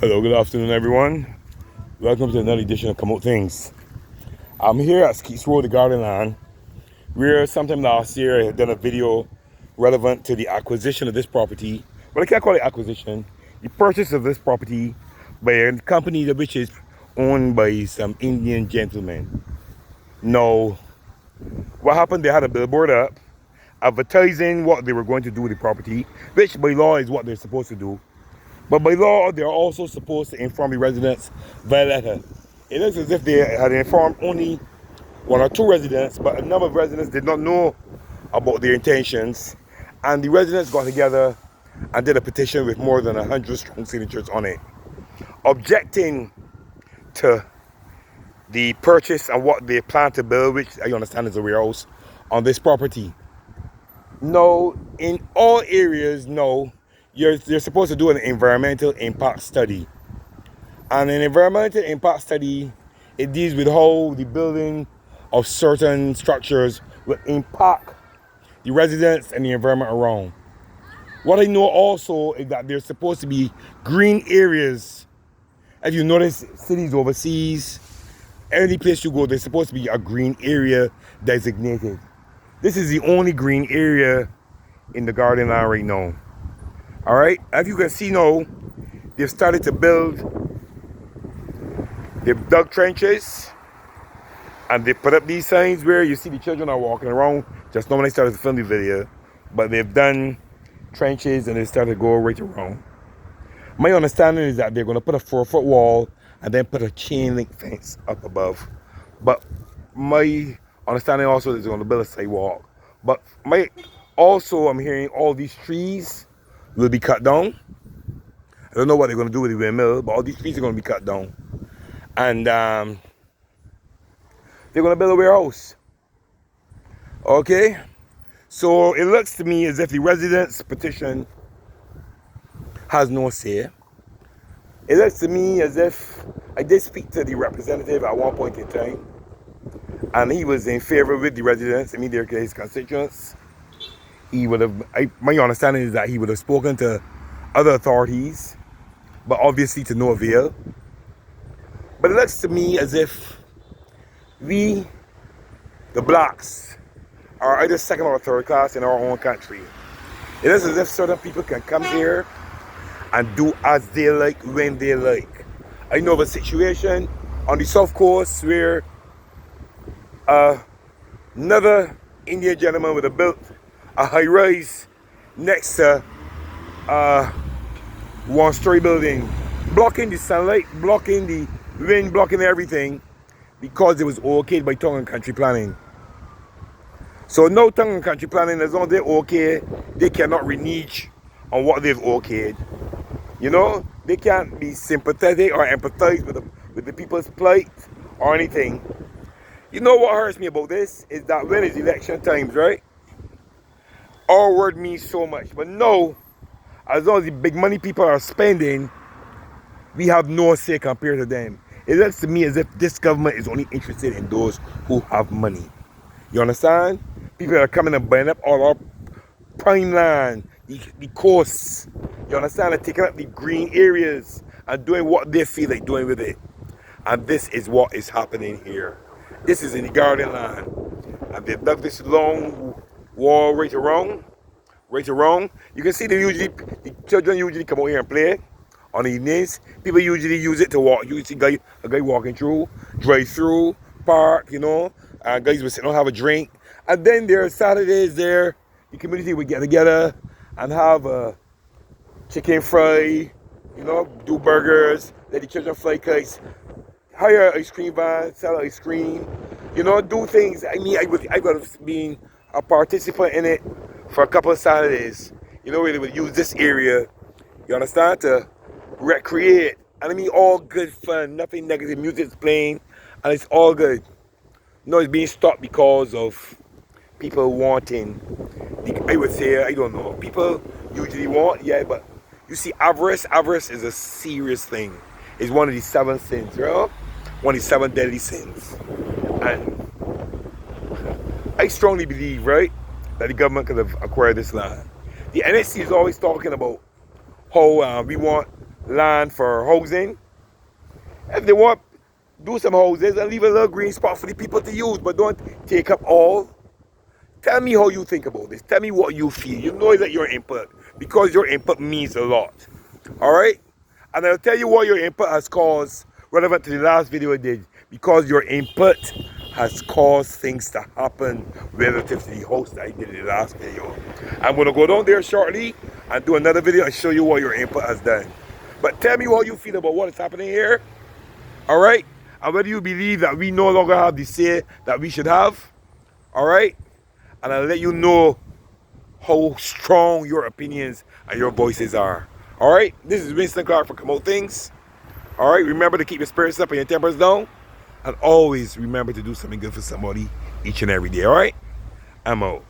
Hello, good afternoon, everyone. Welcome to another edition of Come Out Things. I'm here at Skeets Road, the Garden Land, where sometime last year I had done a video relevant to the acquisition of this property. But I can't call it acquisition. The purchase of this property by a company which is owned by some Indian gentlemen. Now, what happened? They had a billboard up advertising what they were going to do with the property, which by law is what they're supposed to do. But by law, they're also supposed to inform the residents via letter. It looks as if they had informed only one or two residents, but a number of residents did not know about their intentions. And the residents got together and did a petition with more than 100 strong signatures on it, objecting to the purchase and what they plan to build, which I understand is a warehouse, on this property. No, in all areas, no. You're supposed to do an environmental impact study. And an environmental impact study, it deals with how the building of certain structures will impact the residents and the environment around. What I know also is that there's supposed to be green areas. If you notice cities overseas, any place you go, there's supposed to be a green area designated. This is the only green area in the garden land right now. All right, as you can see now, they've started to build. They've dug trenches and they put up these signs where you see the children are walking around. Just now when I started to film the video, but they've done trenches and they started to go right around. My understanding is that they're going to put a 4-foot wall and then put a chain link fence up above. But my understanding also is they're going to build a sidewalk. But I'm hearing all these trees will be cut down. I don't know what they're going to do with the windmill, but all these trees are going to be cut down. And they're going to build a warehouse. Okay? So it looks to me as if the residents' petition has no say. It looks to me as if I did speak to the representative at one point in time, and he was in favor with the residents, his constituents. He would have, my understanding is that he would have spoken to other authorities, but obviously to no avail. But it looks to me as if we, the blacks, are either second or third class in our own country. It is as if certain people can come here and do as they like, when they like. I know of a situation on the South Coast where another Indian gentleman would have built a high-rise next to one-story building, blocking the sunlight, blocking the wind, blocking everything, because it was okayed by tongue and country planning. So no tongue and country planning, as long as they're okay, they cannot renege on what they've okayed. You know, they can't be sympathetic or empathize with the people's plight or anything. You know what hurts me about this is that when it's election times, right? Our word means so much, but no, as long as the big money people are spending, we have no say compared to them. It looks to me as if this government is only interested in those who have money. You understand? People are coming and buying up all our prime land, the coasts. You understand? They're taking up the green areas and doing what they feel like doing with it. And this is what is happening here. This is in the garden land. And they've dug this long wall right around. You can see the children usually come out here and play on the evenings. People usually use it to walk. You see a guy walking through, drive through, park, you know. And guys will sit down, have a drink. And then there are Saturdays there, the community would get together and have a chicken fry, you know, do burgers, let the children fly kites, hire an ice cream van, sell ice cream, you know, do things. I mean, I would have been a participant in it for a couple of Saturdays, you know, where they would use this area, you understand, to recreate. And I mean, all good fun, nothing negative. Music's playing, and it's all good. No, it's being stopped because of people wanting, I would say, I don't know, people usually want, yeah, but you see, avarice is a serious thing. It's one of the 7 sins, you know? One of the 7 deadly sins. And I strongly believe, right, that the government could have acquired this land. The NSC is always talking about how we want land for housing. If they want, do some houses and leave a little green spot for the people to use, but don't take up all. Tell me how you think about this. Tell me what you feel. You know that your input, because your input means a lot. All right? And I'll tell you what your input has caused, relevant to the last video I did, because your input has caused things to happen relative to the host that I did in the last video. I'm going to go down there shortly and do another video and show you what your input has done. But tell me how you feel about what is happening here. All right? And whether you believe that we no longer have the say that we should have. All right? And I'll let you know how strong your opinions and your voices are. All right? This is Winston Clark for Come Out Things. All right? Remember to keep your spirits up and your tempers down. And always remember to do something good for somebody each and every day. All right? I'm out.